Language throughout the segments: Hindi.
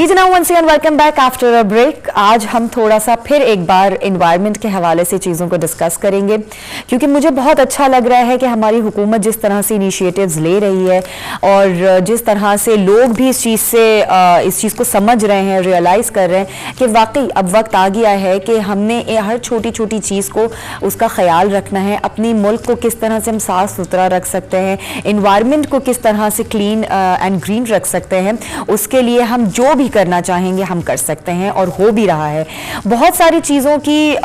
जी जनाब, once again welcome back after a break. आज हम थोड़ा सा फिर एक बार एनवायरनमेंट के हवाले से चीज़ों को डिस्कस करेंगे, क्योंकि मुझे बहुत अच्छा लग रहा है कि हमारी हुकूमत जिस तरह से इनिशिएटिव्स ले रही है और जिस तरह से लोग भी इस चीज़ को समझ रहे हैं, रियलाइज़ कर रहे हैं कि वाकई अब वक्त आ गया है कि हमने हर छोटी छोटी चीज़ को उसका ख्याल रखना है। अपनी मुल्क को किस तरह से हम साफ़ सुथरा रख सकते हैं, एनवायरनमेंट को किस तरह से क्लीन एंड ग्रीन रख सकते हैं, उसके लिए हम जो भी करना चाहेंगे हम कर सकते हैं और हो भी रहा है। बहुत सारी चीज़ों की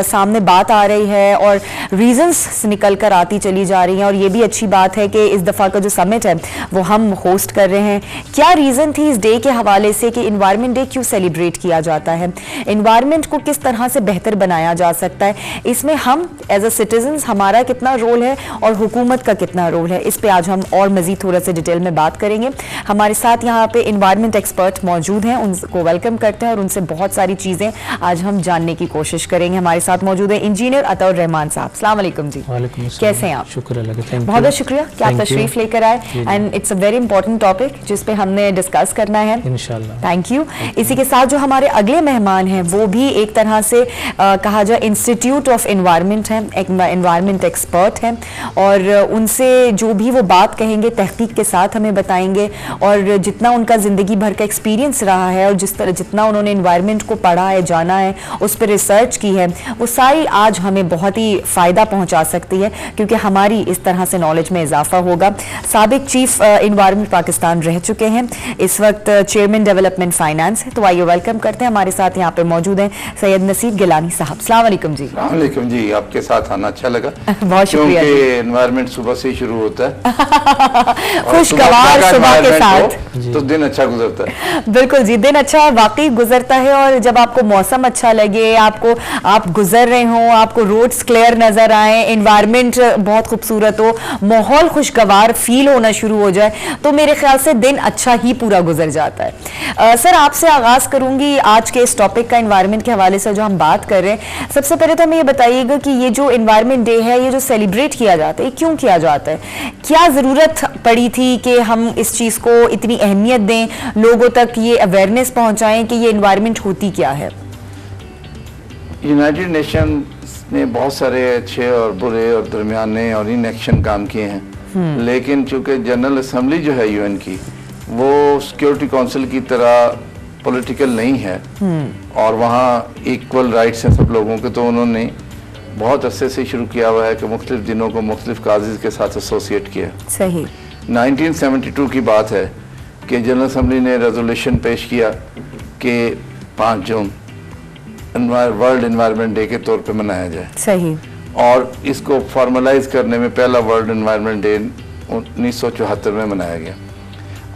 सामने बात आ रही है और रीजंस निकल कर आती चली जा रही हैं, और ये भी अच्छी बात है कि इस दफ़ा का जो समिट है वो हम होस्ट कर रहे हैं। क्या रीज़न थी इस डे के हवाले से कि इन्वायरमेंट डे क्यों सेलिब्रेट किया जाता है, इन्वायरमेंट को किस तरह से बेहतर बनाया जा सकता है, इसमें हम एज अ सिटीजन्स हमारा कितना रोल है और हुकूमत का कितना रोल है, इस पे आज हम और मज़ीद थोड़ा सा डिटेल में बात करेंगे। हमारे साथ यहाँ पे इन्वायरमेंट एक्सपर्ट मौजूद हैं, उनको वेलकम करते हैं और उनसे बहुत सारी चीज़ें आज हम जानने की कोशिश करेंगे। हमारे साथ मौजूद है इंजीनियर अतौर रहमान साहब। अस्सलाम वालेकुम जी। वालेकुम अस्सलाम। कैसे हैं आप? शुक्र अल्लाह का, बहुत बहुत शुक्रिया कि आप तशरीफ लेकर आए, and it's a very important topic जिस पे हमने डिस्कस करना है इंशाल्लाह। Thank you. इसी के साथ जो हमारे अगले मेहमान हैं वो भी एक तरह से कहा जाए इंस्टीट्यूट ऑफ एनवायरनमेंट है, एक एनवायरनमेंट एक्सपर्ट हैं, और उनसे जो भी वो बात कहेंगे तहकीक के साथ हमें बताएंगे, और जितना उनका ज़िंदगी भर का एक्सपीरियंस रहा है और जितना उन्होंने एनवायरनमेंट को पढ़ा है, जाना है, उस पर रिसर्च की है, वो सारी आज हमें बहुत ही फ़ायदा पहुंचा सकती है, क्योंकि हमारी इस तरह से नॉलेज में इजाफा होगा। साबिक चीफ एनवायरनमेंट पाकिस्तान रह चुके हैं, इस वक्त चेयरमैन डेवलपमेंट फाइनेंस है। तो आइए वेलकम करते हैं। हमारे साथ यहाँ पे मौजूद हैं सैयद नसीब गिलानी साहब। अस्सलाम वालेकुम जी। वालेकुम जी, आपके साथ आना अच्छा लगा। बहुत शुक्रिया। क्योंकि एनवायरनमेंट सुबह से ही शुरू होता है खुशगवार सुबह के साथ तो दिन अच्छा गुजरता है। बिल्कुल जी, दिन अच्छा वाकई गुजरता है, और जब आपको मौसम अच्छा लगे, आप गुजर रहे हो, आपको रोड्स क्लियर नजर आए, एनवायरनमेंट बहुत खूबसूरत हो, माहौल खुशगवार फील होना शुरू हो जाए, तो मेरे ख्याल से दिन अच्छा ही पूरा गुजर जाता है। सर, आपसे आगाज करूंगी आज के इस टॉपिक का, एनवायरनमेंट के हवाले से जो हम बात कर रहे हैं। सबसे पहले तो हमें ये बताइएगा कि ये जो एनवायरनमेंट डे है, ये जो सेलिब्रेट किया जाता है, क्यों किया जाता है, क्या जरूरत पड़ी थी कि हम इस चीज को इतनी अहमियत दें, लोगों तक ये अवेयरनेस पहुंचाएं कि ये एनवायरनमेंट होती क्या है? यूनाइटेड नेशन ने बहुत सारे अच्छे और बुरे और दरमियाने और इनएक्शन काम किए हैं, लेकिन चूंकि जनरल असम्बली जो है यूएन की, वो सिक्योरिटी काउंसिल की तरह पॉलिटिकल नहीं है और वहाँ इक्वल राइट्स हैं सब लोगों के, तो उन्होंने बहुत अरसे से शुरू किया हुआ है कि मुख्तलिफ दिनों को मुख्तलिफ काजेज़ के साथ एसोसिएट किया। सही। 1972 की बात है कि जनरल असम्बली ने रेजोल्यूशन पेश किया कि 5 जून वर्ल्ड एनवायरनमेंट डे के तौर पे मनाया जाए। सही। और इसको फॉर्मलाइज करने में पहला वर्ल्ड एनवायरनमेंट डे 1974 में मनाया गया।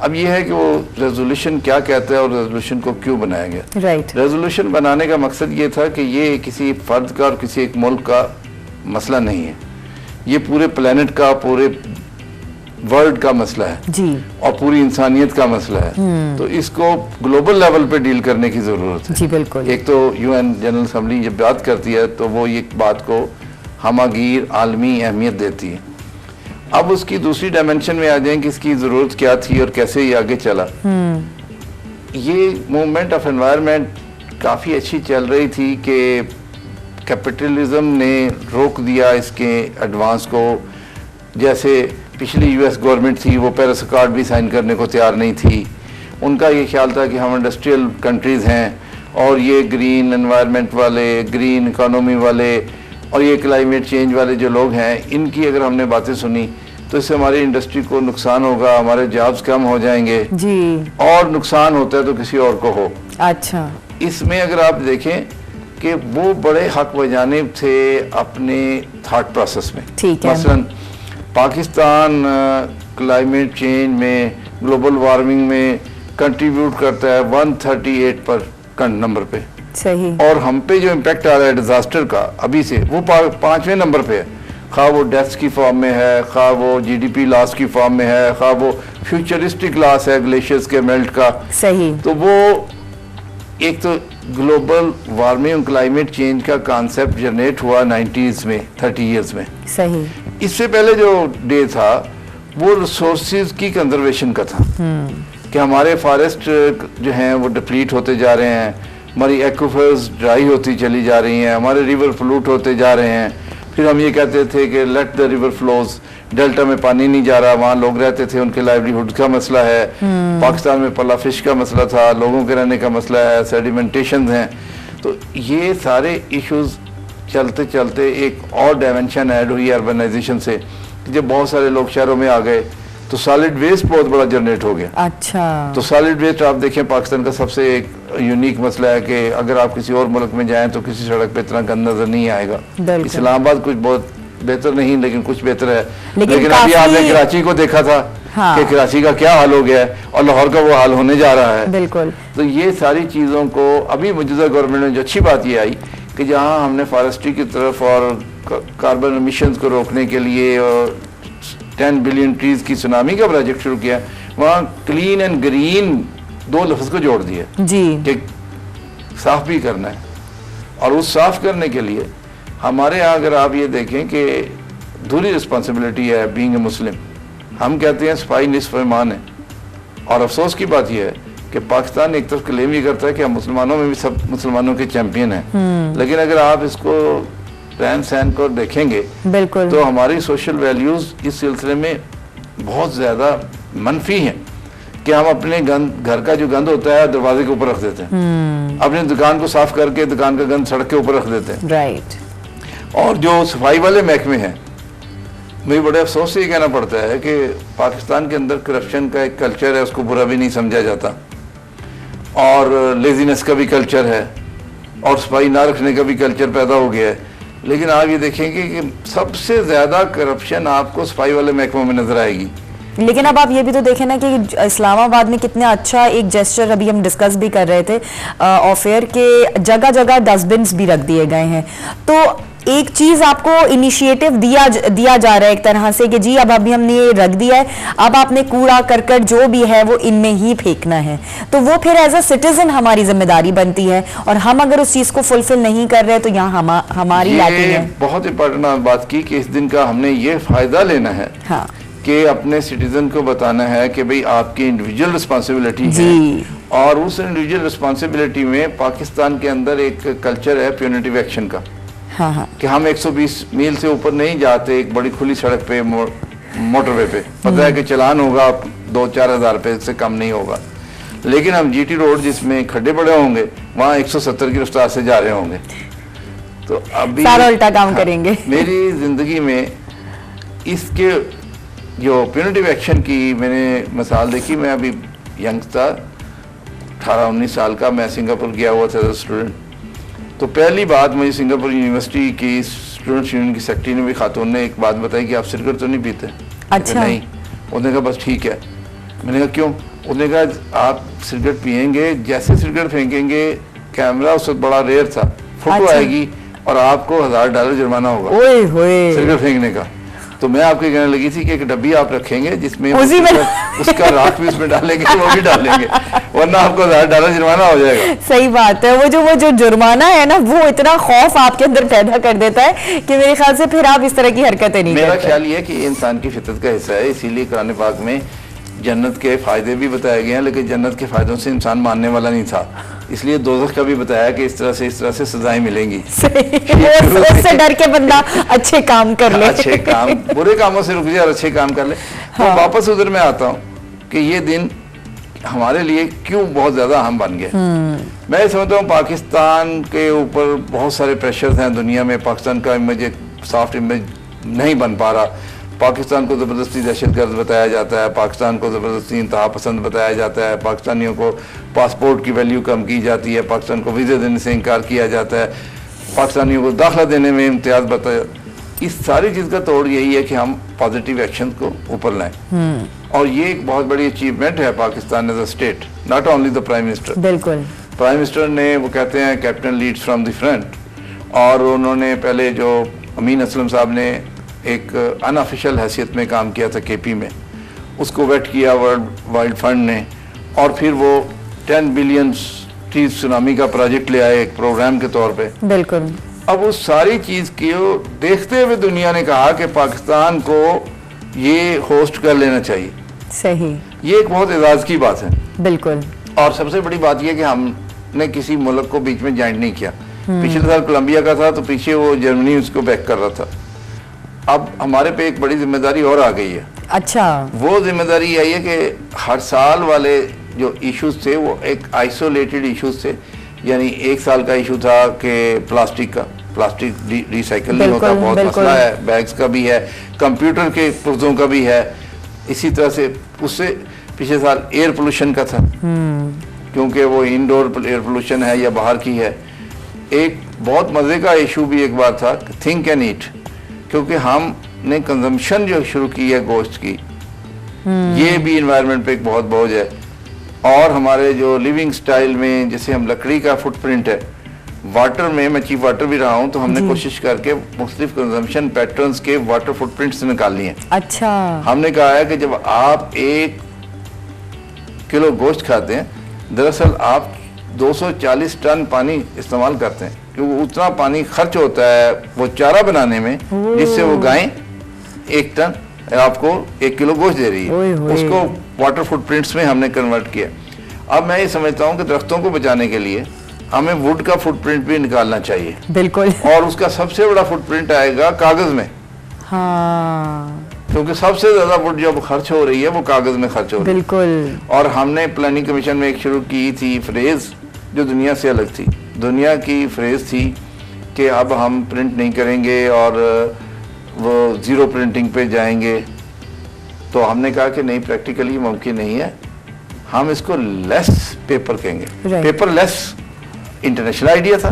अब यह है कि वो रेजोल्यूशन क्या कहता है और रेजोल्यूशन को क्यों बनाया गया। राइट। रेजोल्यूशन बनाने का मकसद ये था कि ये किसी फर्द का और किसी एक मुल्क का मसला नहीं है, ये पूरे प्लेनेट का, पूरे वर्ल्ड का मसला है जी, और पूरी इंसानियत का मसला है। तो इसको ग्लोबल लेवल पे डील करने की जरूरत है जी। बिल्कुल। एक तो यूएन जनरल असम्बली जब बात करती है तो वो ये बात को हमगीर आलमी अहमियत देती है। अब उसकी दूसरी डायमेंशन में आ जाए कि इसकी जरूरत क्या थी और कैसे ये आगे चला। ये मूवमेंट ऑफ एनवायरनमेंट काफ़ी अच्छी चल रही थी कि कैपिटलिज्म ने रोक दिया इसके एडवांस को। जैसे पिछली यूएस गवर्नमेंट थी, वो पेरिस अकॉर्ड भी साइन करने को तैयार नहीं थी। उनका ये ख्याल था कि हम इंडस्ट्रियल कंट्रीज़ हैं और ये ग्रीन एनवायरनमेंट वाले, ग्रीन इकोनॉमी वाले और ये क्लाइमेट चेंज वाले जो लोग हैं, इनकी अगर हमने बातें सुनी तो इससे हमारी इंडस्ट्री को नुकसान होगा, हमारे जॉब्स कम हो जाएंगे जी, और नुकसान होता है तो किसी और को हो। अच्छा। इसमें अगर आप देखें कि वो बड़े हक बजाने थे अपने थाट प्रोसेस में। ठीक है। मसलन पाकिस्तान क्लाइमेट चेंज में, ग्लोबल वार्मिंग में कंट्रीब्यूट करता है 138 पर नंबर पे। सही। और हम पे जो इम्पैक्ट आ रहा है डिजास्टर का अभी से, वो 5वें नंबर पे है। खा वो डेथ्स की फॉर्म में है, खा वो जीडीपी लॉस की फॉर्म में है, खा वो फ्यूचरिस्टिक लॉस है ग्लेशियर्स के मेल्ट का। सही। तो वो एक तो ग्लोबल वार्मिंग क्लाइमेट चेंज का कॉन्सेप्ट जनरेट हुआ 90s में, 30 इयर्स में। सही। इससे पहले जो डे था वो रिसोर्सेज की कंजर्वेशन का था। कि हमारे फॉरेस्ट जो हैं वो डिप्लीट होते जा रहे हैं, हमारी एक्विफर्स ड्राई होती चली जा रही हैं, हमारे रिवर पोल्यूट होते जा रहे हैं। फिर हम ये कहते थे कि let the river flows, delta में पानी नहीं जा रहा, वहाँ लोग रहते थे, उनके लाइवलीहुड का मसला है। पाकिस्तान में पला फिश का मसला था, लोगों के रहने का मसला है, सेडिमेंटेशन हैं। तो ये सारे इश्यूज चलते चलते एक और डायमेंशन ऐड हुई अर्बनाइजेशन से, जब बहुत सारे लोग शहरों में आ गए तो सॉलिड वेस्ट बहुत बड़ा जनरेट हो गया। अच्छा, तो सॉलिड वेस्ट आप देखें पाकिस्तान का सबसे एक यूनिक मसला है कि अगर आप किसी और मुल्क में जाएं तो किसी सड़क पे इतना गंद नजर नहीं आएगा। इस्लामाबाद कुछ बहुत बेहतर नहीं लेकिन कुछ बेहतर है, लेकिन अभी आपने कराची को देखा था कि कराची का क्या हाल हो गया है और लाहौर का वो हाल होने जा रहा है। बिल्कुल। तो ये सारी चीज़ों को अभी मौजूदा गवर्नमेंट में जो अच्छी बात ये आई कि जहाँ हमने फॉरेस्ट्री की तरफ और कार्बन एमिशंस को रोकने के लिए और 10 बिलियन ट्रीज की सुनामी का प्रोजेक्ट शुरू किया, वहाँ क्लीन एंड ग्रीन दो लफ्ज को जोड़ दिया जी, कि साफ भी करना है। और उस साफ करने के लिए हमारे यहाँ अगर आप ये देखें कि दूरी रिस्पॉन्सिबिलिटी है बीइंग ए मुस्लिम। हम कहते हैं सफाई निस्फ ईमान है, और अफसोस की बात यह है कि पाकिस्तान एक तरफ क्लेम ही करता है कि हम मुसलमानों में भी सब मुसलमानों के चैंपियन हैं, लेकिन अगर आप इसको रहन सहन को देखेंगे बिल्कुल, तो हमारी सोशल वैल्यूज इस सिलसिले में बहुत ज्यादा मनफी हैं कि हम अपने घर का जो गंद होता है दरवाजे के ऊपर रख देते हैं, अपनी दुकान को साफ करके दुकान का गंद सड़क के ऊपर रख देते हैं। राइट। और जो सफाई वाले महकमे हैं, मुझे बड़े अफसोस से ये कहना पड़ता है कि पाकिस्तान के अंदर करप्शन का एक कल्चर है, उसको बुरा भी नहीं समझा जाता, और लेजीनेस का भी कल्चर है, और सफाई ना रखने का भी कल्चर पैदा हो गया है। लेकिन आप ये देखेंगे कि सबसे ज्यादा करप्शन आपको सफाई वाले महकमों में नजर आएगी। लेकिन अब आप ये भी तो देखें ना कि इस्लामाबाद में कितना अच्छा एक जेस्चर अभी हम डिस्कस भी कर रहे थे ऑफ एयर के, जगह जगह डस्टबिन भी रख दिए गए हैं। तो एक चीज आपको इनिशिएटिव दिया जा रहा है एक तरह से कि जी अब अभी हमने ये रख दिया है, अब आपने कूड़ा करकट जो भी है वो इनमें ही फेंकना है। तो वो फिर एज अ सिटीजन हमारी जिम्मेदारी बनती है, और हम अगर उस चीज को फुलफिल नहीं कर रहे तो यहाँ हमारी लैकिंग है। बहुत इंपॉर्टेंट बात की कि इस दिन का हमने ये फायदा लेना है हाँ, कि अपने सिटीजन को बताना है कि भाई आपकी इंडिविजुअल रिस्पॉन्सिबिलिटी है, और उस इंडिविजुअल रिस्पॉन्सिबिलिटी में पाकिस्तान के अंदर एक कल्चर है प्यूनिटिव एक्शन का। हाँ हाँ, कि हम 120 मील से ऊपर नहीं जाते एक बड़ी खुली सड़क पे, मोटरवे पे, पता है कि चलान होगा 2-4 हज़ार रुपये से कम नहीं होगा, लेकिन हम जीटी रोड जिसमें खड्डे पड़े होंगे वहाँ 170 की रफ्तार से जा रहे होंगे। तो अभी सारा उल्टा काम करेंगे। मेरी जिंदगी में इसके जो प्यूनिटिव एक्शन की मैंने मिसाल देखी। मैं अभी यंगस्टर 18-19 साल का, मैं सिंगापुर गया हुआ था एज अ स्टूडेंट। तो पहली बात मुझे सिंगापुर यूनिवर्सिटी की स्टूडेंट्स यूनियन की सेक्रेटरी ने भी, खातून ने एक बात बताई कि आप सिगरेट तो नहीं पीते? अच्छा। नहीं। उसने कहा बस ठीक है। मैंने कहा क्यों? उसने कहा आप सिगरेट पियेंगे, जैसे सिगरेट फेंकेंगे कैमरा उस वक्त बड़ा रेयर था, फोटो आएगी और आपको $1000 जुर्माना होगा सिगरेट फेंकने का। तो मैं आपको कहने लगी थी कि एक डब्बी आप रखेंगे जिसमें उसका राख भी उसमें डालेंगे, वो भी डालेंगे, वरना आपको $1000 जुर्माना हो जाएगा। सही बात है। वो जो जुर्माना है ना, वो इतना खौफ आपके अंदर पैदा कर देता है कि मेरे ख्याल से फिर आप इस तरह की हरकतें नहीं करते। मेरा ख्याल ये है कि इंसान की फितरत का हिस्सा है, इसीलिए कुरान पाक में जन्नत के फायदे भी बताए गए हैं, लेकिन जन्नत के फायदों से इंसान मानने वाला नहीं था, इसलिए दोज़ख का भी बताया कि इस तरह से सजाएं मिलेंगी। उससे डर के बंदा अच्छे काम कर ले, अच्छे काम, बुरे कामों से रुक जाए और अच्छे काम कर ले। हाँ। तो वापस उधर मैं आता हूँ कि ये दिन हमारे लिए क्यों बहुत ज्यादा अहम बन गया। मैं समझता हूँ पाकिस्तान के ऊपर बहुत सारे प्रेशर्स हैं दुनिया में, पाकिस्तान का इमेज एक सॉफ्ट इमेज नहीं बन पा रहा, पाकिस्तान को ज़बरदस्ती दहशतगर्द बताया जाता है, पाकिस्तान को ज़बरदस्ती इंतहा पसंद बताया जाता है, पाकिस्तानियों को पासपोर्ट की वैल्यू कम की जाती है, पाकिस्तान को वीज़े देने से इनकार किया जाता है, पाकिस्तानियों को दाखिला देने में इम्तियाज़ बताया। इस सारी चीज़ का तोड़ यही है कि हम पॉजिटिव एक्शन को ऊपर लाएं, और ये एक बहुत बड़ी अचीवमेंट है Pakistan as a state, not only the prime minister. बिल्कुल, प्राइम मिनिस्टर ने, वो कहते हैं captain leads from the front, और उन्होंने पहले जो अमीन असलम साहब ने एक अनऑफिशियल हैसियत में काम किया था केपी में, उसको वेट किया वर्ल्ड वाइल्ड फंड ने, और फिर वो 10 बिलियन ट्रीज सुनामी का प्रोजेक्ट ले आए एक प्रोग्राम के तौर पे। बिल्कुल। अब उस सारी चीज को देखते हुए दुनिया ने कहा कि पाकिस्तान को ये होस्ट कर लेना चाहिए। सही, ये एक बहुत एजाज की बात है। बिल्कुल। और सबसे बड़ी बात यह कि हमने किसी मुल्क को बीच में ज्वाइन नहीं किया। पिछले साल कोलंबिया का था तो पीछे वो जर्मनी उसको बैक कर रहा था। अब हमारे पे एक बड़ी जिम्मेदारी और आ गई है। अच्छा। वो जिम्मेदारी यही है कि हर साल वाले जो इश्यूज थे वो एक आइसोलेटेड इश्यूज थे, यानी एक साल का इशू था कि प्लास्टिक रिसाइकल नहीं होता, बहुत मसला है, बैग्स का भी है, कंप्यूटर के पुर्जों का भी है। इसी तरह से उससे पिछले साल एयर पोल्यूशन का था, क्योंकि वो इंडोर एयर पोल्यूशन है या बाहर की है। एक बहुत मजे का इशू भी एक बार था, थिंक एंड ईट, क्योंकि हमने कंजम्पशन जो शुरू की है गोश्त की, ये भी इन्वायरमेंट पे एक बहुत बोझ है। और हमारे जो लिविंग स्टाइल में जैसे हम लकड़ी का फुटप्रिंट है, वाटर में मैं चीफ वाटर भी रहा हूँ तो हमने कोशिश करके मुख्तलिफ कंजम्पशन पैटर्न्स के वाटर फुटप्रिंट्स निकाल लिए। अच्छा। हमने कहा है कि जब आप 1 किलो गोश्त खाते हैं, दरअसल आप 240 टन पानी इस्तेमाल करते हैं, क्योंकि उतना पानी खर्च होता है वो चारा बनाने में, जिससे वो गायें 1 टन आपको 1 किलो गोश्त दे रही है। उसको वाटर फुटप्रिंट्स में हमने कन्वर्ट किया। अब मैं ये समझता हूँ कि दरख्तों को बचाने के लिए हमें वुड का फुटप्रिंट भी निकालना चाहिए। बिल्कुल। और उसका सबसे बड़ा फुटप्रिंट आएगा कागज में। हाँ। क्योंकि सबसे ज्यादा वुड जब खर्च हो रही है वो कागज में खर्च हो रही है। बिल्कुल। और हमने प्लानिंग कमीशन में एक शुरू की थी फ्रेज जो दुनिया से अलग थी। दुनिया की फ्रेज थी कि अब हम प्रिंट नहीं करेंगे और वो जीरो प्रिंटिंग पे जाएंगे। तो हमने कहा कि नहीं, प्रैक्टिकली मुमकिन नहीं है, हम इसको लेस पेपर कहेंगे। पेपरलेस इंटरनेशनल आइडिया था,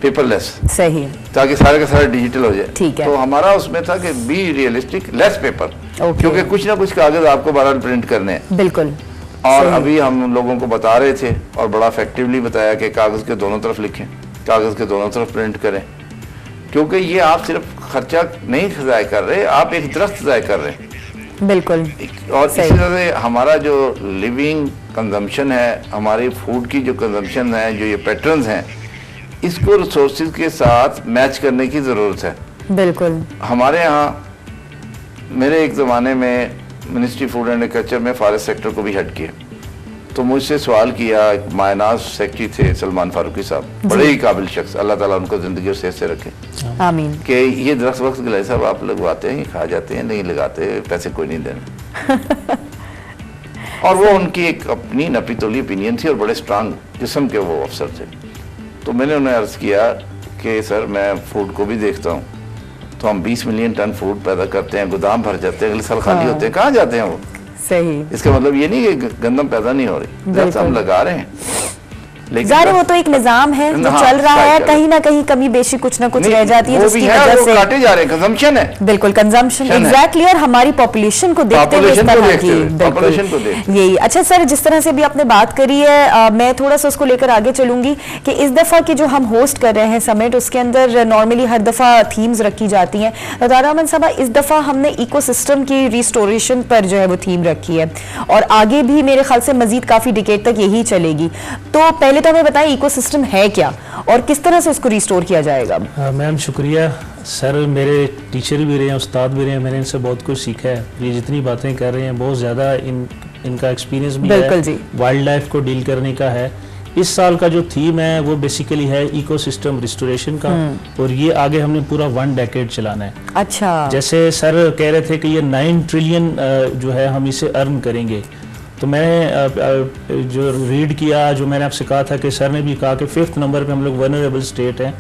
पेपरलेस, सही, ताकि सारे का सारा डिजिटल हो जाए। ठीक है। तो हमारा उसमें था कि बी रियलिस्टिक, लेस पेपर, क्योंकि कुछ ना कुछ कागज आपको बहरहाल प्रिंट करने हैं। बिल्कुल। और अभी हम लोगों को बता रहे थे और बड़ा इफेक्टिवली बताया कि कागज के दोनों तरफ लिखें, कागज के दोनों तरफ प्रिंट करें, क्योंकि ये आप सिर्फ खर्चा नहीं ज़ाय कर रहे, आप एक दरख्त ज़ाय कर रहे हैं। बिल्कुल। और इसी तरह से हमारा जो लिविंग कंजम्पशन है, हमारी फूड की जो कंजम्पशन है, जो ये पैटर्न्स हैं, इसको रिसोर्सेज के साथ मैच करने की ज़रूरत है। बिल्कुल। हमारे यहाँ, मेरे एक ज़माने में मिनिस्ट्री फूड एंड एग्रीकल्चर में फॉरेस्ट सेक्टर को भी हेड किया, तो मुझसे सवाल किया, मायनाज सेक्रेटरी थे सलमान फारूकी साहब, बड़े ही काबिल शख्स, अल्लाह ताला उनको ज़िंदगी और सेहत से रखे, आमीन, कि ये दरख्त वक्त गिलाय साहब आप लगवाते हैं, खा जाते हैं, नहीं लगाते, पैसे कोई नहीं देने। और वो उनकी एक अपनी नपी तोली ओपिनियन थी और बड़े स्ट्रांग जिस्म के वो अफसर थे। तो मैंने उन्हें अर्ज़ किया कि सर मैं फूड को भी देखता हूँ, तो हम 20 मिलियन टन फूड पैदा करते हैं, गोदाम भर जाते हैं, अगले साल खाली होते हैं, कहाँ जाते हैं वो? सही। इसका मतलब ये नहीं कि गंदम पैदा नहीं हो रही, दरख्त हम लगा रहे हैं, लेकिन वो तो एक निजाम है जो चल रहा है, कहीं ना कहीं कमी बेशी कुछ ना कुछ रह जाती है, जिसकी वजह से काटे जा रहे हैं। कंजम्पशन है, बिल्कुल कंजम्पशन, एग्जैक्टली। और हमारी पॉपुलेशन को देखते हुए यही। अच्छा सर, जिस तरह से भी आपने बात करी है, मैं थोड़ा सा उसको लेकर आगे चलूंगी कि इस दफा की जो हम होस्ट कर रहे हैं समिट, उसके अंदर नॉर्मली हर दफा थीम्स रखी जाती हैं। रदारा अमन साहब, इस दफा हमने इकोसिस्टम की रिस्टोरेशन पर जो है वो थीम रखी है, और आगे भी मेरे ख्याल से मजीद काफी डिकेड तक यही चलेगी। तो पहले तो हमें बताएं इकोसिस्टम है क्या और किस तरह से उसको रिस्टोर किया जाएगा? मैम शुक्रिया। सर मेरे टीचर भी रहे हैं, उस्ताद भी रहे हैं, मैंने इनसे बहुत कुछ सीखा है। ये जितनी बातें कर रहे हैं बहुत ज़्यादा इनका एक्सपीरियंस भी है, वाइल्ड लाइफ को डील करने का है। इस साल का जो थीम है वो बेसिकली है इकोसिस्टम रिस्टोरेशन का, और ये आगे हमने पूरा 1 डेकेड चलाना है। अच्छा। जैसे सर कह रहे थे कि ये 9 ट्रिलियन जो है हम इसे अर्न करेंगे, तो मैंने जो रीड किया, जो मैंने आपसे कहा था कि सर ने भी कहा कि 5th नंबर पे हम लोग वनरेबल स्टेट हैं,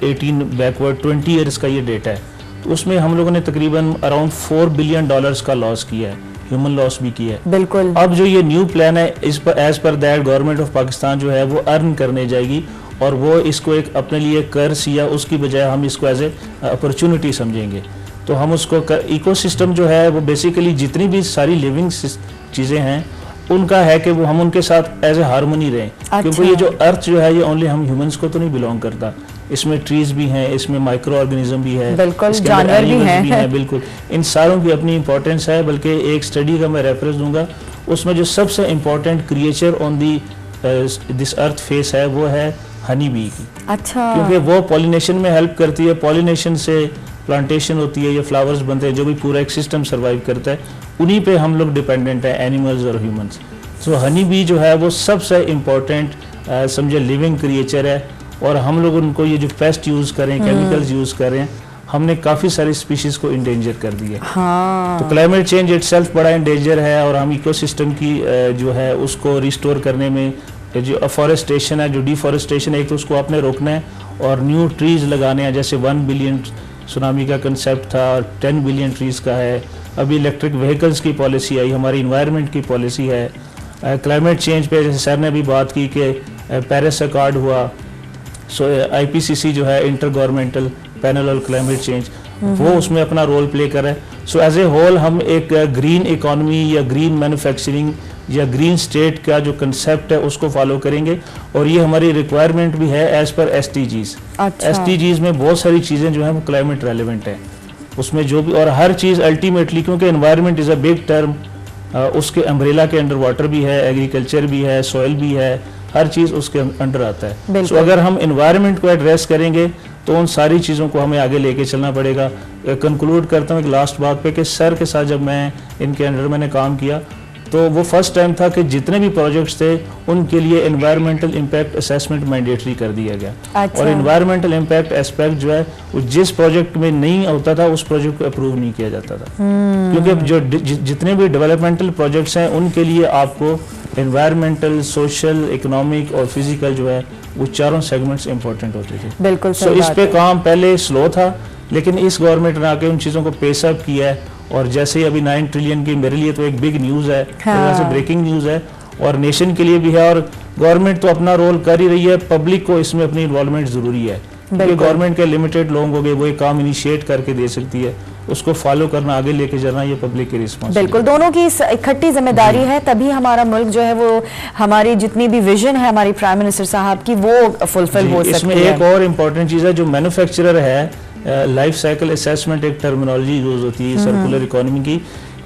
18 बैकवर्ड 20 ईयर्स का ये डेटा है। तो उसमें हम लोगों ने तकरीबन अराउंड $4 बिलियन का लॉस किया है, ह्यूमन लॉस भी किया है। बिल्कुल। अब जो ये न्यू प्लान है, इस पर as per that government of Pakistan जो है वो अर्न करने जाएगी, और वो इसको एक अपने लिए कर्ज या उसकी बजाय हम इसको एज ए अपॉर्चुनिटी समझेंगे। तो हम उसको इकोसिस्टम जो है वो बेसिकली जितनी भी सारी लिविंग चीज़ें हैं उनका है कि वो हम उनके साथ एज ए हारमोनी रहें। अच्छा। क्योंकि ये जो अर्थ जो है ये ओनली हम ह्यूमंस को तो नहीं बिलोंग करता, इसमें ट्रीज भी हैं, इसमें माइक्रो ऑर्गेनिज्म भी है, जानवर भी हैं, बिल्कुल इन सारों की अपनी इंपॉर्टेंस है। बल्कि एक स्टडी का मैं रेफरेंस दूंगा, उसमें जो सबसे important creature on the this earth face है वो है हनी बी की। अच्छा। क्योंकि वो पॉलिनेशन में हेल्प करती है, पॉलिनेशन से प्लांटेशन होती है, ये फ्लावर्स बनते हैं, जो भी पूरा एक सिस्टम सर्वाइव करता है, उन्हीं पे हम लोग डिपेंडेंट है, एनिमल्स और ह्यूमंस। सो हनी बी जो है वो सबसे इम्पोर्टेंट समझे लिविंग क्रिएचर है, और हम लोग उनको ये जो पेस्ट यूज़ करें, केमिकल्स यूज़ करें, हमने काफ़ी सारी स्पीशीज़ को इंडेंजर कर दिया। हाँ। तो क्लाइमेट चेंज इटसेल्फ बड़ा इंडेंजर है, और हम इकोसिस्टम की जो है उसको रिस्टोर करने में जो अफॉरेस्टेशन है, जो डिफॉरेस्टेशन है, एक तो उसको आपने रोकना है और न्यू ट्रीज लगाने हैं। जैसे 1 बिलियन सुनामी का कंसेप्ट था और 10 बिलियन ट्रीज का है। अभी इलेक्ट्रिक व्हीकल्स की पॉलिसी आई, हमारी इन्वायरमेंट की पॉलिसी है। क्लाइमेट चेंज पे जैसे सर ने अभी बात की कि पेरिस अकॉर्ड हुआ, सो IPCC जो है inter governmental panel on climate change, वो उसमें अपना रोल प्ले कर रहा है। सो एज ए होल हम एक ग्रीन इकोनॉमी या ग्रीन मैन्युफैक्चरिंग या ग्रीन स्टेट का जो कंसेप्ट है उसको फॉलो करेंगे, और ये हमारी रिक्वायरमेंट भी है एज पर SDGs। अच्छा। SDGs में बहुत सारी चीज़ें जो हैं वो क्लाइमेट रेलिवेंट है, उसमें जो भी, और हर चीज़ अल्टीमेटली, क्योंकि environment is a big term, उसके अम्ब्रेला के अंडर वाटर भी है, एग्रीकल्चर भी है, सॉइल भी है, हर चीज़ उसके अंडर आता है। सो अगर हम एनवायरनमेंट को एड्रेस करेंगे तो उन सारी चीज़ों को हमें आगे लेके चलना पड़ेगा। कंक्लूड करता हूँ एक लास्ट बात पे कि सर के साथ जब मैं इनके अंडर मैंने काम किया तो वो फर्स्ट टाइम था कि जितने भी प्रोजेक्ट्स थे उनके लिए एनवायरमेंटल इम्पैक्ट असेसमेंट मैंडेटरी कर दिया गया। अच्छा। और एनवायरमेंटल इम्पैक्ट एस्पेक्ट जो है वो जिस प्रोजेक्ट में नहीं होता था उस प्रोजेक्ट को अप्रूव नहीं किया जाता था, क्योंकि जो जितने भी डेवलपमेंटल प्रोजेक्ट्स हैं उनके लिए आपको एनवायरमेंटल, सोशल, इकोनॉमिक और फिजिकल जो है वो चारों सेगमेंट्स इंपॉर्टेंट होते थे। बिल्कुल सो इस पे काम पहले स्लो था, लेकिन इस गवर्नमेंट ने आके उन चीज़ों को पेस अप किया है, और जैसे ही अभी 9 ट्रिलियन की मेरे लिए तो एक बिग न्यूज़ है, हाँ। ब्रेकिंग न्यूज़ है, और नेशन के लिए भी है, और गवर्नमेंट तो अपना रोल कर ही रही है, पब्लिक को इसमें अपनी इन्वॉल्वमेंट ज़रूरी है, क्योंकि गवर्नमेंट के लिमिटेड लोग हो गए, वो एक काम इनिशिएट करके दे सकती है, उसको फॉलो करना, आगे लेके जाना, ये पब्लिक की रिस्पॉन्सिबिलिटी। बिल्कुल, दोनों की इकट्ठी जिम्मेदारी है, तभी हमारा मुल्क जो है वो हमारी जितनी भी विजन है हमारी प्राइम मिनिस्टर साहब की वो फुलफिल हो सकती है। इसमें एक और इम्पोर्टेंट चीज़ है, जो मैन्युफैक्चरर है, लाइफ साइकिल असेसमेंट एक टर्मिनोलॉजी यूज होती है सर्कुलर इकोनॉमी की,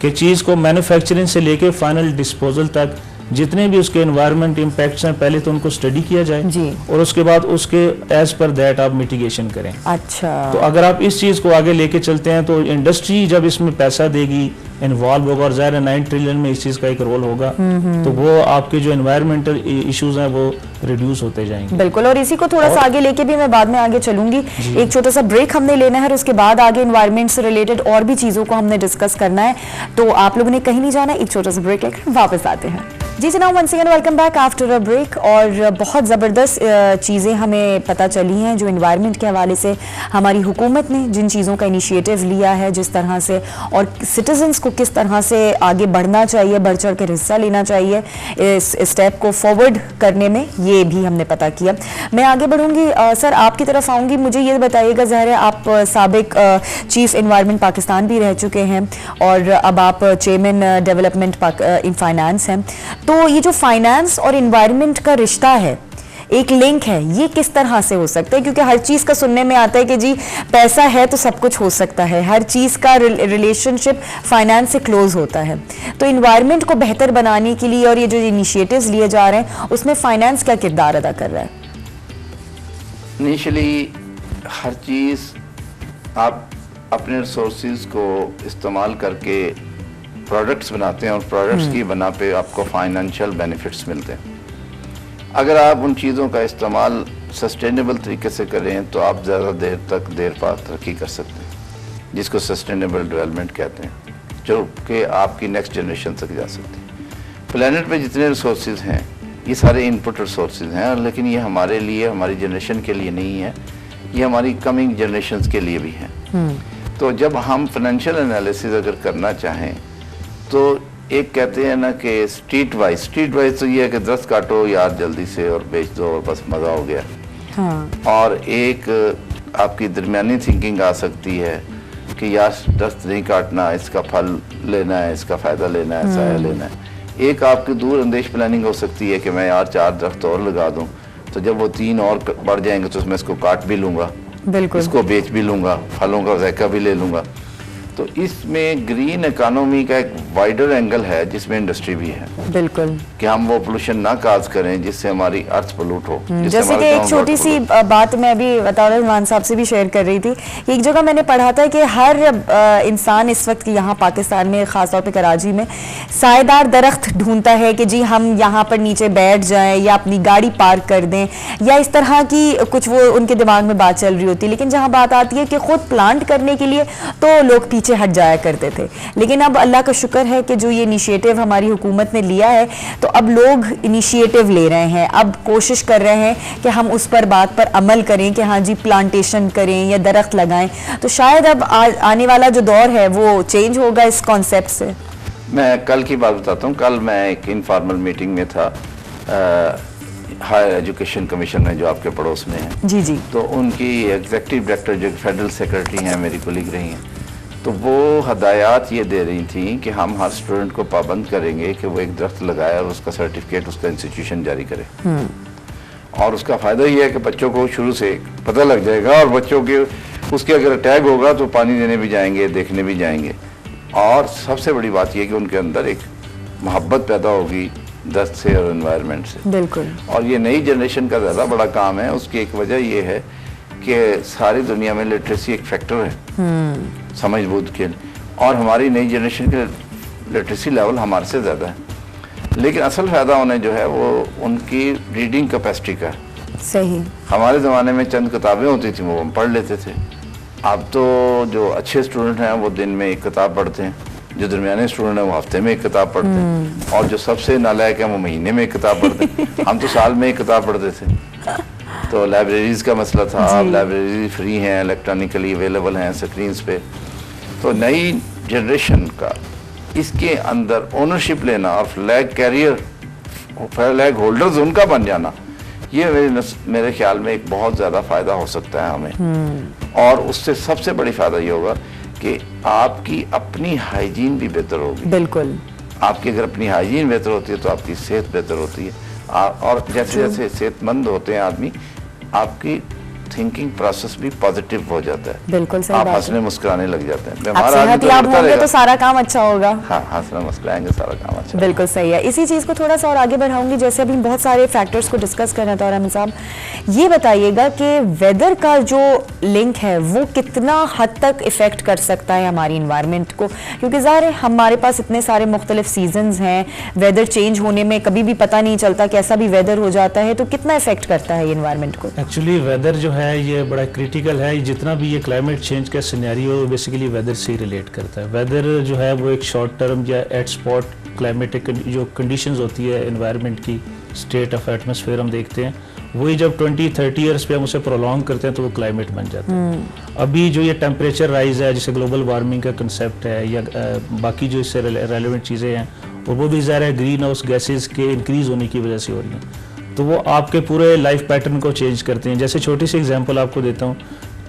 कि चीज़ को मैन्युफैक्चरिंग से लेके फाइनल डिस्पोजल तक जितने भी उसके एनवायरमेंट इम्पैक्ट्स हैं पहले तो उनको स्टडी किया जाए जी। और उसके बाद उसके एज पर दैट आप मिटिगेशन करें। अच्छा। तो अगर आप इस चीज़ को आगे लेके चलते हैं तो इंडस्ट्री जब इसमें पैसा देगी, इन्वॉल्व होगा, और ज़ाहिर है 9 ट्रिलियन में इस चीज़ का एक रोल होगा, तो वो आपके जो एनवायरमेंटल इश्यूज हैं वो रिड्यूस होते जाएंगे। बिल्कुल, और इसी को थोड़ा सा आगे लेके भी मैं बाद में आगे चलूंगी। एक छोटा सा ब्रेक हमने लेना है और उसके बाद आगे एनवायरमेंट से रिलेटेड और भी चीज़ों को हमने डिस्कस करना है, तो आप लोगों ने कहीं नहीं जाना, एक छोटा सा ब्रेक लेकर वापस आते हैं। जी जनाब, once again welcome back after a break. और बहुत ज़बरदस्त चीज़ें हमें पता चली हैं जो एनवायरनमेंट के हवाले से हमारी हुकूमत ने जिन चीज़ों का इनिशिएटिव लिया है, जिस तरह से, और सिटीजन्स को किस तरह से आगे बढ़ना चाहिए, बढ़ चढ़ कर हिस्सा लेना चाहिए इस स्टेप को फॉरवर्ड करने में, ये भी हमने पता किया। मैं आगे बढ़ूंगी, सर आपकी तरफ आऊँगी। मुझे ये बताइएगा, ज़ाहिर है आप साबिक चीफ एनवायरनमेंट पाकिस्तान भी रह चुके हैं और अब आप चेयरमैन डेवलपमेंट इन फाइनेंस हैं, तो ये जो फाइनेंस और एनवायरनमेंट का रिश्ता है, एक लिंक है, ये किस तरह से हो सकता है? क्योंकि हर चीज़ का सुनने में आता है कि जी पैसा है तो सब कुछ हो सकता है, हर चीज़ का रिलेशनशिप फाइनेंस से क्लोज होता है, तो एनवायरनमेंट को बेहतर बनाने के लिए और ये जो इनिशिएटिव्स लिए जा रहे हैं उसमें फाइनेंस क्या किरदार अदा कर रहा है? इनिशियली हर चीज़ आप अपने रिसोर्सेज को इस्तेमाल करके प्रोडक्ट्स बनाते हैं और प्रोडक्ट्स की बना पे आपको फाइनेंशियल बेनिफिट्स मिलते हैं। अगर आप उन चीज़ों का इस्तेमाल सस्टेनेबल तरीके से करें तो आप ज़्यादा देर तक देर पार तरक्की कर सकते हैं, जिसको सस्टेनेबल डेवलपमेंट कहते हैं, जो कि आपकी नेक्स्ट जनरेशन तक जा सकती है। प्लेनेट पे जितने रिसोर्सेज हैं ये सारे इनपुट रिसोर्सेज हैं, लेकिन ये हमारे लिए, हमारी जनरेशन के लिए नहीं है, ये हमारी कमिंग जनरेशन के लिए भी हैं। तो जब हम फाइनेंशियल एनालिसिस अगर करना चाहें तो एक कहते हैं ना कि स्ट्रीट वाइज तो ये है कि 10 काटो यार जल्दी से और बेच दो और बस मज़ा हो गया। हाँ। और एक आपकी दरमियानी थिंकिंग आ सकती है कि यार 10 नहीं काटना, इसका फल लेना है, इसका फ़ायदा लेना है, साया लेना है। एक आपकी दूर अंदेश प्लानिंग हो सकती है कि मैं यार 4 दरख्त और लगा दूँ, तो जब वो 3 और बढ़ जाएंगे तो मैं इसको काट भी लूँगा, बिल्कुल, इसको बेच भी लूँगा, फलों का ज़ायका भी ले लूँगा। तो इसमें ग्रीन इकोनॉमी का एक वाइडर एंगल है जिसमें इंडस्ट्री भी है, बिल्कुल, कि हम वो पोल्यूशन ना काज करें जिससे हमारी अर्थ पोल्यूट हो। जैसे कि एक छोटी सी बात मैं अभी बतौर मान साहब से भी शेयर कर रही थी, एक जगह मैंने पढ़ा था कि हर इंसान इस वक्त यहाँ पाकिस्तान में खासतौर पे कराची में सायेदार दरख्त ढूंढता है कि जी हम यहाँ पर नीचे बैठ जाएं या अपनी गाड़ी पार्क कर दें या इस तरह की कुछ वो उनके दिमाग में बात चल रही होती है। लेकिन जहाँ बात आती है कि खुद प्लांट करने के लिए तो लोग पीछे हट जाया करते थे, लेकिन अब अल्लाह का शुक्र है कि जो ये इनिशिएटिव हमारी हुकूमत ने लिया है तो अब लोग इनिशिएटिव ले रहे हैं, अब कोशिश कर रहे हैं कि हम उस पर बात पर अमल करें कि हाँ जी प्लांटेशन करें या दरख्त लगाएं। तो शायद अब आने वाला जो दौर है वो चेंज होगा इस कॉन्सेप्ट से। मैं कल की बात बताता हूँ। कल मैं एक इनफॉर्मल मीटिंग में था हायर एजुकेशन कमीशन में जो आपके पड़ोस में है जी जी, तो उनकी एग्जीक्यूटिव डायरेक्टर जो फेडरल सेक्रेटरी हैं मेरी कोलीग रही हैं, तो वो हदायत ये दे रही थी कि हम हर स्टूडेंट को पाबंद करेंगे कि वो एक दरख्त लगाए और उसका सर्टिफिकेट उसका इंस्टीट्यूशन जारी करे। और उसका फ़ायदा ये है कि बच्चों को शुरू से पता लग जाएगा और बच्चों के उसके अगर अटैक होगा तो पानी देने भी जाएंगे, देखने भी जाएंगे। और सबसे बड़ी बात यह कि उनके अंदर एक मोहब्बत पैदा होगी दस्त से और एनवायरनमेंट से। बिल्कुल। और ये नई जनरेशन का ज़्यादा बड़ा काम है। उसकी एक वजह यह है कि सारी दुनिया में लिटरेसी एक फैक्टर है समझ बूझ के, और हमारी नई जनरेशन के लिटरेसी लेवल हमारे से ज़्यादा है, लेकिन असल फ़ायदा उन्हें जो है वो उनकी रीडिंग कैपेसिटी का है। सही। हमारे ज़माने में चंद किताबें होती थी वो हम पढ़ लेते थे। अब तो जो अच्छे स्टूडेंट हैं वो दिन में एक किताब पढ़ते हैं, जो दरमियाने स्टूडेंट हैं वो हफ्ते में एक किताब पढ़ते हैं, और जो सबसे नालायक हैं वो महीने में एक किताब पढ़ते हैं। हम तो साल में एक किताब पढ़ते थे। तो लाइब्रेरीज़ का मसला था, अब लाइब्रेरी फ्री हैं, इलेक्ट्रॉनिकली अवेलेबल हैं स्क्रीन्स पे। तो नई जनरेशन का इसके अंदर ओनरशिप लेना और फ्लैग कैरियर, फ्लैग होल्डर्स उनका बन जाना, ये मेरे ख्याल में एक बहुत ज़्यादा फ़ायदा हो सकता है हमें। और उससे सबसे बड़ी फ़ायदा ये होगा कि आपकी अपनी हाइजीन भी बेहतर होगी। बिल्कुल। आपकी अगर अपनी हाइजीन बेहतर होती है तो आपकी सेहत बेहतर होती है, और जैसे जैसे सेहतमंद होते हैं आदमी, आपकी थिंकिंग प्रोसेस भी पॉजिटिव हो जाता है। बिल्कुल सही आप बात हंसने मुस्कुराने लग जाते हैं। तो सारा काम अच्छा होगा। हाँ, हंसना मुस्कुराएंगे सारा काम अच्छा। बिल्कुल सही है। इसी चीज़ को थोड़ा सा और आगे बढ़ाऊंगी, जैसे अभी बहुत सारे फैक्टर्स को डिस्कस कर रहे थे। और अहमद साहब ये बताइएगा कि वेदर का जो लिंक है वो कितना हद तक इफेक्ट कर सकता है हमारी इन्वायरमेंट को, क्योंकि ज़ाहिर है हमारे पास इतने सारे मुख्तलिफ सीजन्स हैं, वेदर चेंज होने में कभी भी पता नहीं चलता कैसा भी वेदर हो जाता है, तो कितना इफेक्ट करता है ये इन्वायरमेंट को? एक्चुअली वेदर जो है ये बड़ा क्रिटिकल है। जितना भी ये क्लाइमेट चेंज का सिनेरियो बेसिकली वेदर से ही रिलेट करता है। वेदर जो है वो एक शॉर्ट टर्म या एट स्पॉट क्लाइमेटिक जो कंडीशंस होती है एनवायरनमेंट की, स्टेट ऑफ एटमॉस्फेयर हम देखते हैं, वही जब 20-30 ईयर्स पे हम उसे प्रोलॉन्ग करते हैं तो वो क्लाइमेट बन जाता है। अभी जो ये टेम्परेचर राइज है, जिसे ग्लोबल वार्मिंग का कंसेप्ट है, या बाकी जो इससे रेलेवेंट चीज़ें हैं, और वो भी ज़ाहिर है ग्रीन हाउस गैसेज के इंक्रीज़ होने की वजह से हो रही हैं, तो वो आपके पूरे लाइफ पैटर्न को चेंज करते हैं। जैसे छोटी सी एग्जांपल आपको देता हूँ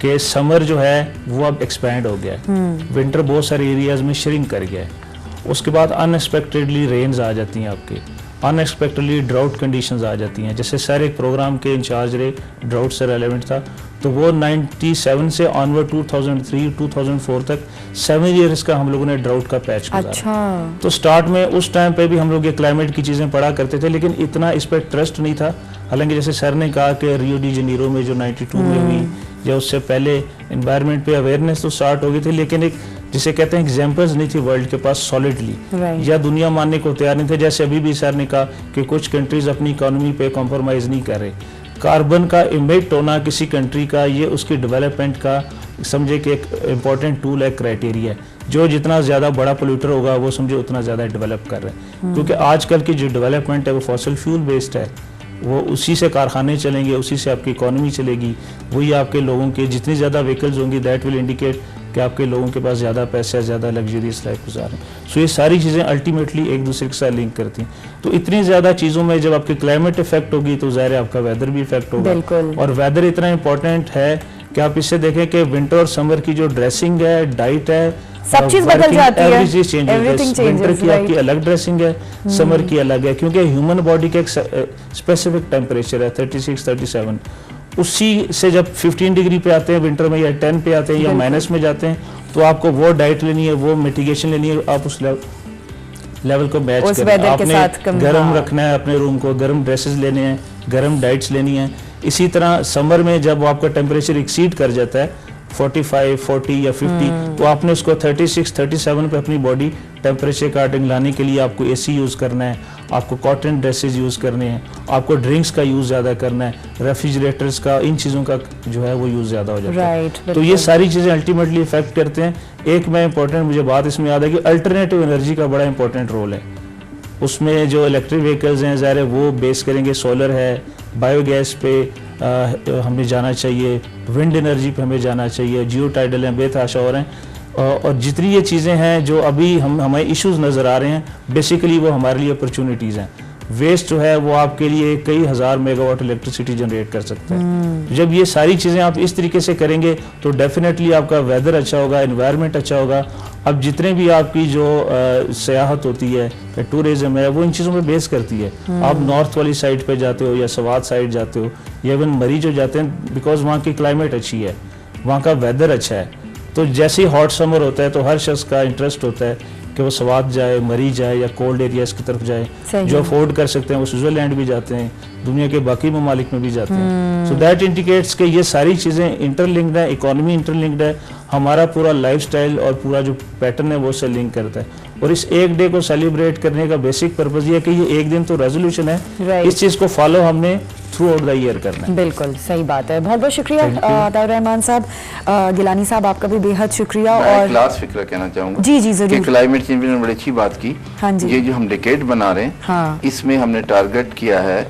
कि समर जो है वो अब एक्सपैंड हो गया है, विंटर बहुत सारे एरियाज में श्रिंक कर गया है। उसके बाद अनएक्सपेक्टेडली रेन्स आ जाती हैं, आपके अनएक्सपेक्टेडली ड्राउट कंडीशंस आ जाती हैं। जैसे सर एक प्रोग्राम के इंचार्ज रहे, ड्राउट से रेलेवेंट था, तो वो 97 से ऑनवर्ड 2003-2004 तक 7 ईयर्स का हम लोगों ने ड्राउट का पैच गुजारा। अच्छा। तो स्टार्ट में उस टाइम पे भी हम लोग ये क्लाइमेट की चीज़ें पढ़ा करते थे, लेकिन इतना इस पर ट्रस्ट नहीं था। हालांकि जैसे सर ने कहा कि रियो डी जनीरो में जो 92 में हुई या उससे पहले एनवायरनमेंट पे अवेयरनेस तो स्टार्ट हो गई थी, लेकिन एक जिसे कहते हैं एग्जाम्पल्स नहीं थी वर्ल्ड के पास सॉलिडली, या दुनिया मानने को तैयार नहीं थे। जैसे अभी भी सर ने कहा कि कुछ कंट्रीज अपनी इकोनॉमी पे कॉम्प्रोमाइज़ नहीं कर रहे। कार्बन का इमिट होना किसी कंट्री का, ये उसकी डेवलपमेंट का समझे कि एक इम्पॉर्टेंट टूल है, क्राइटेरिया है। जो जितना ज़्यादा बड़ा पोल्यूटर होगा वो समझे उतना ज़्यादा डेवलप कर रहे हैं, क्योंकि आजकल की जो डेवलपमेंट है वो फॉसिल फ्यूल बेस्ड है। वो उसी से कारखाने चलेंगे, उसी से आपकी इकोनॉमी चलेगी, वही आपके लोगों के जितनी ज़्यादा व्हीकल्स होंगी दैट विल इंडिकेट कि आपके लोगों के पास ज़्यादा पैसे, ज़्यादा लग्जरियस लाइफ गुजारें। सो ये सारी चीज़ें अल्टीमेटली एक दूसरे के साथ लिंक करती हैं। तो इतनी ज़्यादा चीज़ों में जब आपकी क्लाइमेट इफेक्ट होगी तो ज़ाहिर है आपका वेदर भी इफेक्ट होगा। और वेदर इतना इंपॉर्टेंट है कि आप इससे देखें कि विंटर और समर की जो ड्रेसिंग है, डाइट है, सब चीज बदल जाती है। चीज चेंज होती है। विंटर की आपकी अलग ड्रेसिंग है, समर की अलग है, क्योंकि ह्यूमन बॉडी का एक स्पेसिफिक टेम्परेचर है 36-37। उसी से जब 15 डिग्री पे आते हैं विंटर में, या 10 पे आते हैं, या माइनस में जाते हैं, तो आपको वो डाइट लेनी है, वो मिटिगेशन लेनी है, आप उस लेवल को मैच करें। आपने गर्म रखना है अपने रूम को, गर्म ड्रेसेस लेने हैं, गर्म डाइट्स लेनी है। इसी तरह समर में जब आपका टेम्परेचर एक्सीड कर जाता है 45, 40 या 50, तो आपने उसको 36, 37 पे अपनी बॉडी टेम्परेचर अकॉर्डिंग लाने के लिए आपको एसी यूज़ करना है, आपको कॉटन ड्रेसेस यूज़ करने हैं, आपको ड्रिंक्स का यूज़ ज़्यादा करना है, रेफ्रिजरेटर्स का, इन चीज़ों का जो है वो यूज़ ज़्यादा हो जाता है। तो ये सारी चीज़ें अल्टीमेटली इफेक्ट करते हैं। एक मैं इंपॉर्टेंट मुझे बात इसमें याद है कि अल्टरनेटिव एनर्जी का बड़ा इंपॉर्टेंट रोल है उसमें। जो इलेक्ट्रिक व्हीकल्स हैं ज़ाहिर है वो बेस करेंगे, सोलर है, बायोगैस पे हमें जाना चाहिए, विंड एनर्जी पे हमें जाना चाहिए, जियो टाइडल हैं, बेतहाशा और हैं। और जितनी ये चीज़ें हैं जो अभी हमें इश्यूज नज़र आ रहे हैं, बेसिकली वो हमारे लिए अपॉर्चुनिटीज़ हैं। वेस्ट जो है वो आपके लिए कई हज़ार मेगावाट इलेक्ट्रिसिटी जनरेट कर सकता है। जब ये सारी चीज़ें आप इस तरीके से करेंगे तो डेफिनेटली आपका वेदर अच्छा होगा, एनवायरनमेंट अच्छा होगा। अब जितने भी आपकी जो सियाहत होती है या टूरिज्म है वो इन चीज़ों पे बेस करती है। आप नॉर्थ वाली साइड पे जाते हो या सवात साइड जाते हो या इवन मरी जो जाते हैं, बिकॉज वहाँ की क्लाइमेट अच्छी है, वहाँ का वेदर अच्छा है। तो जैसे ही हॉट समर होता है तो हर शख्स का इंटरेस्ट होता है कि वो सवात जाए, मरी जाए या कोल्ड एरियाज की तरफ जाए। जो अफोर्ड कर सकते हैं वो स्विट्जरलैंड भी जाते हैं, दुनिया के बाकी ममालिक में भी जाते हैं। सो दैट इंडिकेट्स कि ये सारी चीज़ें इंटरलिंक्ड है, इकोनॉमी इंटरलिंक्ड है, हमारा पूरा लाइफस्टाइल और पूरा जो पैटर्न है वो से लिंक करता है। और इस एक डे को सेलिब्रेट करने का बेसिक पर्पज ये है कि ये एक दिन तो रेजोल्यूशन है, इस चीज़ को फॉलो हमने थ्रू आउट द ईयर करना है। बिल्कुल सही बात है। बहुत बहुत शुक्रिया अताउर रहमान साहब। गिलानी साहब आपका भी बेहद शुक्रिया। और लास्ट फिक्र कहना चाहूंगा जी जी जरूर। क्लाइमेट चेंज में बड़ी अच्छी बात की। हाँ जी। ये जो हम डिकेड बना रहे हैं, हाँ। इसमें हमने टारगेट किया है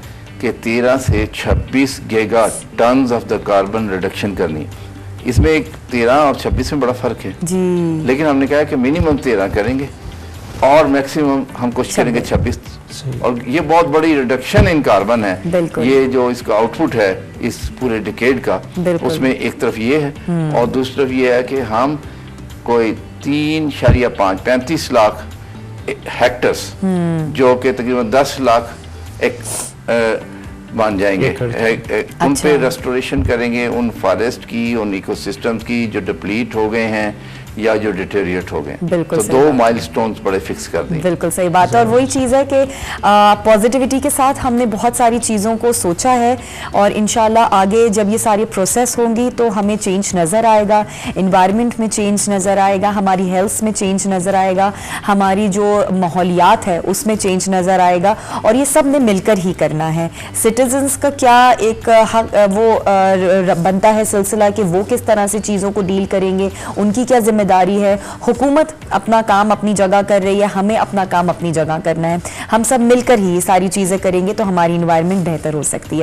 कि 13 से 26 giga tons of the carbon reduction करनी है। इसमें एक 13 और 26 में बड़ा फर्क है जी, लेकिन हमने कहा कि मिनिमम 13 करेंगे और मैक्सिमम हम कोशिश करेंगे 26। और ये बहुत बड़ी रिडक्शन इन कार्बन है। ये जो इसका आउटपुट है इस पूरे डिकेड का, उसमें एक तरफ ये है और दूसरी तरफ ये है कि हम कोई 3.35 लाख हेक्टर्स जो कि तकरीबन 10 लाख एक बन जाएंगे उन पे रेस्टोरेशन करेंगे, उन फॉरेस्ट की, उन इकोसिस्टम्स की जो डिप्लीट हो गए हैं या जो डिटेरिएट हो गए। तो 2 माइलस्टोन्स बड़े फिक्स कर दें। बिल्कुल सही बात है। और वही चीज़ है कि पॉजिटिविटी के साथ हमने बहुत सारी चीज़ों को सोचा है और इंशाल्लाह आगे जब ये सारी प्रोसेस होंगी तो हमें चेंज नज़र आएगा, एनवायरनमेंट में चेंज नज़र आएगा, हमारी हेल्थ में चेंज नज़र आएगा, हमारी जो माहौलियात है उसमें चेंज नज़र आएगा। और ये सब ने मिलकर ही करना है। सिटीजन्स का क्या एक हक वो बनता है सिलसिला कि वो किस तरह से चीज़ों को डील करेंगे, उनकी क्या जिम्मेदारी है। हुकूमत अपना काम अपनी जगह कर रही है, हमें अपना काम अपनी जगह करना है। हम सब मिलकर ही ये सारी चीज़ें करेंगे तो हमारी एनवायरनमेंट बेहतर हो सकती है।